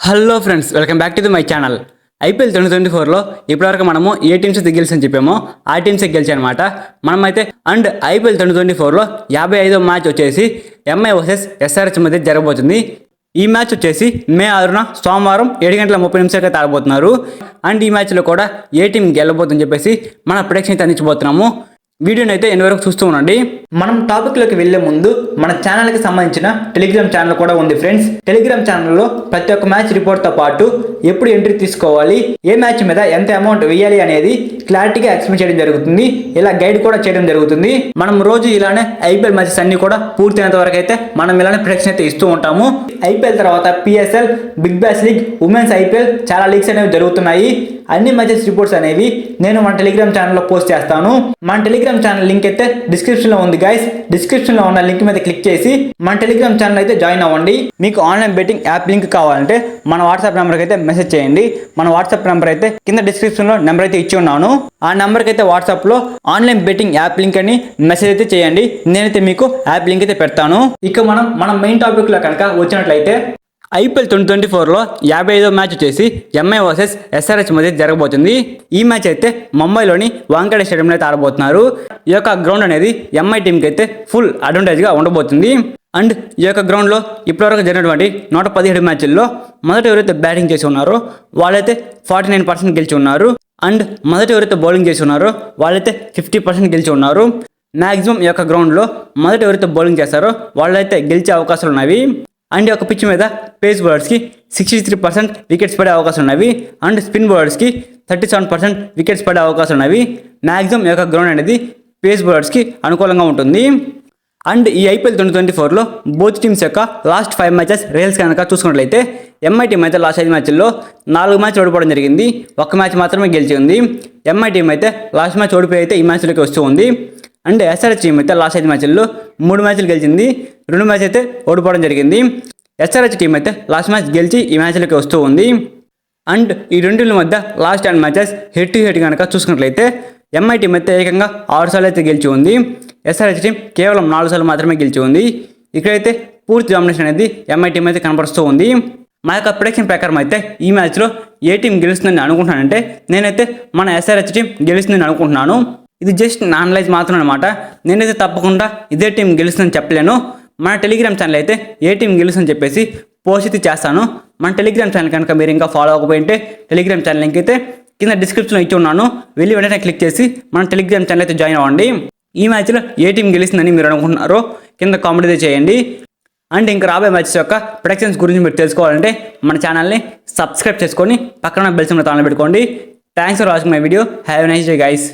Hello friends, welcome back to my channel. IPL 2024లో ఇప్పటివరకు మనము ఏ టీమ్స్ గెలిచని చెప్పామో ఆ టీమ్సే గెలిచాయి అనమాట. మనమైతే అండ్ ఐపీఎల్ 2024లో 55వ మ్యాచ్ వచ్చేసి ఎంఐ వర్సెస్ ఎస్ఆర్హెచ్ మధ్య జరగబోతుంది. ఈ మ్యాచ్ వచ్చేసి మే 6న సోమవారం 7:30 ఆడబోతున్నారు. అండ్ ఈ మ్యాచ్లో కూడా ఏ టీం గెలబోతుందని చెప్పేసి మన ప్రెడిక్షన్ అయితే అందించబోతున్నాము. వీడియోని అయితే ఎన్ని వరకు చూస్తూ ఉండండి. మనం టాపిక్లోకి వెళ్లే ముందు మన ఛానల్కి సంబంధించిన టెలిగ్రామ్ ఛానల్ కూడా ఉంది ఫ్రెండ్స్. టెలిగ్రామ్ ఛానల్లో ప్రతి ఒక్క మ్యాచ్ రిపోర్ట్తో పాటు ఎప్పుడు ఎంట్రీ తీసుకోవాలి, ఏ మ్యాచ్ మీద ఎంత అమౌంట్ వేయాలి అనేది క్లారిటీగా ఎక్స్ప్లెయిన్ చేయడం జరుగుతుంది. ఇలా గైడ్ కూడా చేయడం జరుగుతుంది. మనం రోజు ఇలానే ఐపీఎల్ మ్యాచెస్ అన్ని కూడా పూర్తయినంత వరకు అయితే మనం ఇలానే ప్రెడిక్షన్ అయితే ఇస్తూ ఉంటాము. ఐపీఎల్ తర్వాత PSL, Big Bash League, women's IPL చాలా లీగ్స్ అనేవి జరుగుతున్నాయి. అన్ని మ్యాచెస్ రిపోర్ట్స్ అనేవి నేను మన టెలిగ్రామ్ ఛానల్లో పోస్ట్ చేస్తాను. మన టెలిగ్రామ్ ఛానల్ లింక్ అయితే డిస్క్రిప్షన్లో ఉంది గైస్. డిస్క్రిప్షన్లో ఉన్న లింక్ మీద క్లిక్ చేసి మన టెలిగ్రామ్ ఛానల్ అయితే జాయిన్ అవ్వండి. మీకు ఆన్లైన్ బెట్టింగ్ యాప్ లింక్ కావాలంటే మన వాట్సాప్ నెంబర్కి అయితే మెసేజ్ చేయండి. మన వాట్సాప్ నెంబర్ అయితే కింద డిస్క్రిప్షన్లో నెంబర్ అయితే ఇచ్చి ఉన్నాను. ఆ నెంబర్కి అయితే వాట్సాప్లో ఆన్లైన్ బెట్టింగ్ యాప్ లింక్ అని మెసేజ్ అయితే చేయండి. నేనైతే మీకు యాప్ లింక్ అయితే పెడతాను. ఇక మనం మెయిన్ టాపిక్లో కనుక వచ్చినట్లయితే ఐపీఎల్ 2024లో 55వ మ్యాచ్ వచ్చేసి ఎంఐ వర్సెస్ ఎస్ఆర్హెచ్ మధ్య జరగబోతుంది. ఈ మ్యాచ్ అయితే ముంబైలోని వాంఖేడే స్టేడియంలో అయితే ఆడబోతున్నారు. ఈ యొక్క గ్రౌండ్ అనేది ఎంఐ టీంకి అయితే ఫుల్ అడ్వాంటేజ్గా ఉండబోతుంది. అండ్ ఈ యొక్క గ్రౌండ్లో ఇప్పటివరకు జరిగినటువంటి 117 మ్యాచ్ల్లో మొదట ఎవరైతే బ్యాటింగ్ చేసి ఉన్నారో వాళ్ళైతే 49% గెలిచి ఉన్నారు. అండ్ మొదట ఎవరైతే బౌలింగ్ చేసి ఉన్నారో వాళ్ళైతే 50% గెలిచి ఉన్నారు. మ్యాక్సిమం ఈ యొక్క గ్రౌండ్లో మొదట ఎవరైతే బౌలింగ్ చేస్తారో వాళ్ళైతే గెలిచే అవకాశాలు ఉన్నవి. అండ్ ఈ యొక్క పిచ్ మీద పేస్ బౌలర్స్కి 63% వికెట్స్ పడే అవకాశం ఉన్నవి. అండ్ స్పిన్ బౌలర్స్కి 37% వికెట్స్ పడే అవకాశం ఉన్నవి. మ్యాక్సిమం ఈ యొక్క గ్రౌండ్ అనేది పేస్ బౌలర్స్కి అనుకూలంగా ఉంటుంది. అండ్ ఈ ఐపీఎల్ 2024లో బోత్ టీమ్స్ యొక్క లాస్ట్ 5 మ్యాచెస్ రిజల్ట్స్ కనుక చూసుకున్నట్లయితే ఎంఐ టీం అయితే లాస్ట్ 5 మ్యాచ్ల్లో 4 మ్యాచ్లు ఓడిపోవడం జరిగింది. 1 మ్యాచ్ మాత్రమే గెలిచి ఉంది. ఎంఐ టీం అయితే లాస్ట్ మ్యాచ్ ఓడిపోయి అయితే ఈ మ్యాచ్లోకి వస్తూ ఉంది. అండ్ ఎస్ఆర్హెచ్ టీం అయితే లాస్ట్ 5 మ్యాచ్ల్లో 3 మ్యాచ్లు గెలిచింది, 2 మ్యాచ్ అయితే ఓడిపోవడం జరిగింది. ఎస్ఆర్హెచ్ టీం అయితే లాస్ట్ మ్యాచ్ గెలిచి ఈ మ్యాచ్లోకి వస్తూ ఉంది. అండ్ ఈ రెండింటి మధ్య last 10 matches head to head కనుక చూసుకున్నట్లయితే ఎంఐ టీం అయితే ఏకంగా 6 సార్లు అయితే గెలిచి ఉంది. ఎస్ఆర్హెచ్ టీం కేవలం 4 సార్లు మాత్రమే గెలిచి ఉంది. ఇక్కడైతే పూర్తి డామినేషన్ అనేది ఎంఐ టీం అయితే కనపరుస్తూ ఉంది. మా యొక్క ప్రెడిక్షన్ ప్రకారం అయితే ఈ మ్యాచ్లో ఏ టీం గెలుస్తుందని అనుకుంటున్నానంటే నేనైతే మన ఎస్ఆర్హెచ్ టీం గెలుస్తుందని అనుకుంటున్నాను. ఇది జస్ట్ నా అనలైజ్ మాత్రం అనమాట. నేనైతే తప్పకుండా ఇదే టీం గెలుస్తుందని చెప్పలేను. మన టెలిగ్రామ్ ఛానల్ అయితే ఏ టీం గెలుస్తుందని చెప్పేసి పోస్ట్ అయితే చేస్తాను. మన టెలిగ్రామ్ ఛానల్ కనుక మీరు ఇంకా ఫాలో అవ్వకపోయింటే టెలిగ్రామ్ ఛానల్ లింక్ అయితే కింద డిస్క్రిప్షన్లో ఇచ్చి ఉన్నాను. వెళ్ళి వెంటనే క్లిక్ చేసి మన టెలిగ్రామ్ ఛానల్ అయితే జాయిన్ అవ్వండి. ఈ మ్యాచ్లో ఏ టీం గెలుస్తుందని మీరు అనుకుంటున్నారో కింద కామెంట్ అయితే చేయండి. అండ్ ఇంకా రాబోయే మ్యాచెస్ యొక్క ప్రొడక్షన్స్ గురించి మీరు తెలుసుకోవాలంటే మన ఛానల్ని సబ్స్క్రైబ్ చేసుకొని పక్కన బెల్ సింబల్ ఆన్ పెట్టుకోండి. Thanks for watching my video. Have a nice day guys.